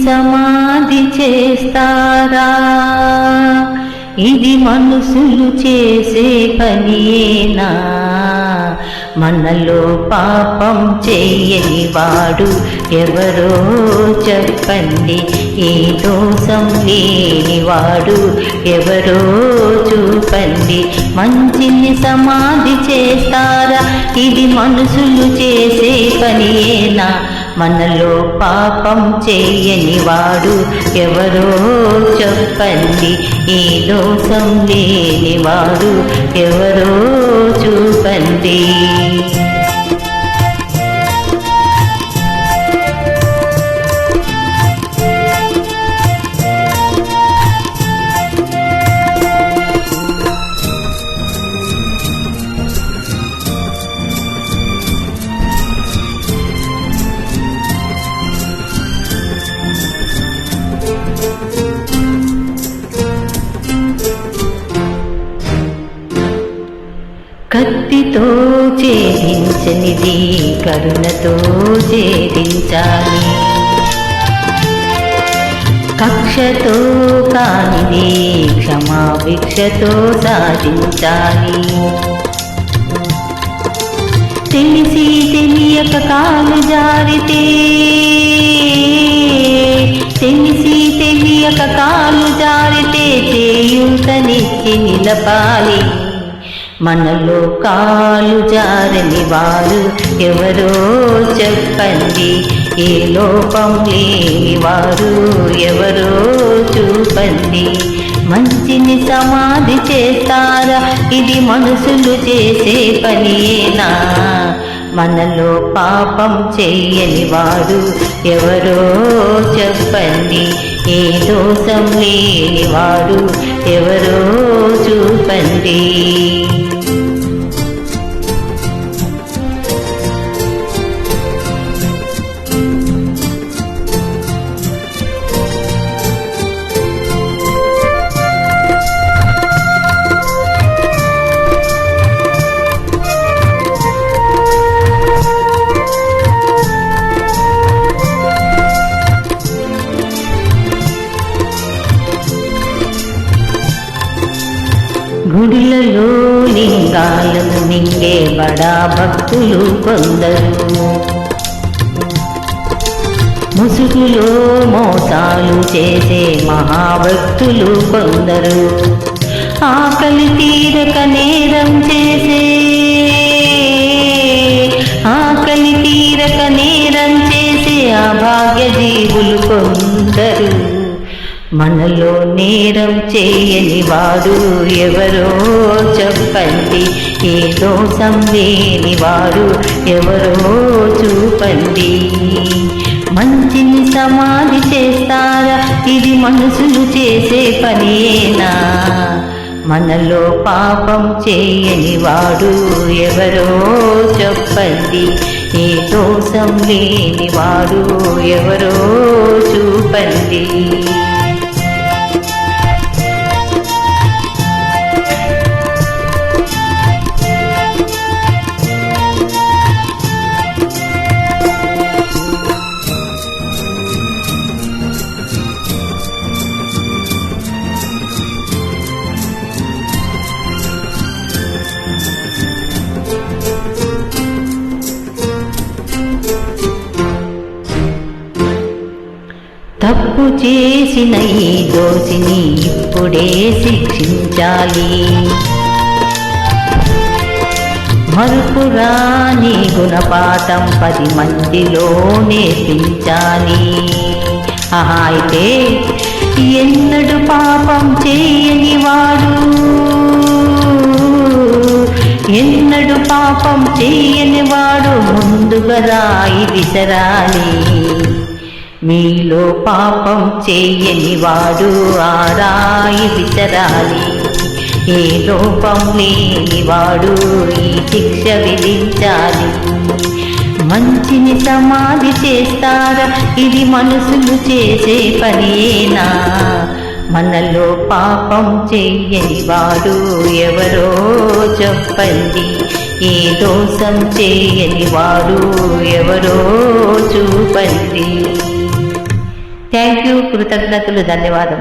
సమాధి చేస్తారా? ఇది మనుషులు చేసే పనియేనా? మనలో పాపం చెయ్యని వాడు ఎవరో చెప్పండి. ఏ దోషం లేనివాడు ఎవరో చూపండి. మంచిని సమాధి చేస్తారా? ఇది మనుషులు చేసే పనియేనా? మనలో పాపం చెయ్యని వాడు ఎవరో చెప్పండి. ఈ దోషం లేనివాడు ఎవరో చూపండి. కత్తితో ఛేదించనిది కరుణతో ఛేదించాలి. కక్షతో కానిది క్షమాభిక్షతో సాధించాలి. తెలిసి తెలియక కాలు జారితే, తెలిసి తెలియక కాలు జారితే చేయూతనిచ్చి నిలపాలి. మనలో కాలు జారని వారు ఎవరో చెప్పండి. ఏ లోపం లేని వారు ఎవరో చూపండి. మంచిని సమాధి చేస్తారా? ఇది మనుషులు చేసే పనియేనా? మనలో పాపం చెయ్యని వాడు ఎవరో చెప్పండి. ఏ దోషం లేని వాడు ఎవరో చూపండి. గుడిలలో లింగాలను మింగే బడా భక్తులు కొందరు. ముసుగులో మోసాలు చేసే మహాభక్తులు కొందరు. ఆకలి తీరక నేరం చేసే, ఆకలి తీరక నేరం చేసే అభాగ్య జీవులు కొందరు. మనలో నేరం చేయని వాడు ఎవరో చెప్పండి. ఏ దోషం లేని వాడు ఎవరో చూపండి. మంచిని సమాధి చేస్తారా? ఇది మనుషులు చేసే పనేనా? మనలో పాపం చేయని వాడు ఎవరో చెప్పండి. ఏ దోషం లేని వాడు ఎవరో చూపండి. తప్పు చేసిన ఈ దోషిని ఇప్పుడే శిక్షించాలి. మరుపురాని గుణపాఠం 10 మందిలో నేర్పించాలి. అయితే ఎన్నడు పాపం చేయని వాడు, ఎన్నడు పాపం చేయని వాడు ముందుగా రాయి విసరాలి. మీలో పాపం చేయని వాడు ఆ రాయి విసరాలి. ఏ లోపం లేని వాడు ఈ శిక్ష విధించాలి. మంచిని సమాధి చేస్తారా? ఇది మనుషులు చేసే పనేనా? మనలో పాపం చెయ్యని వాడు ఎవరో చెప్పండి. ఏ దోషం చేయని వాడు ఎవరో చూపండి. థ్యాంక్ యూ, కృతజ్ఞతలు, ధన్యవాదములు.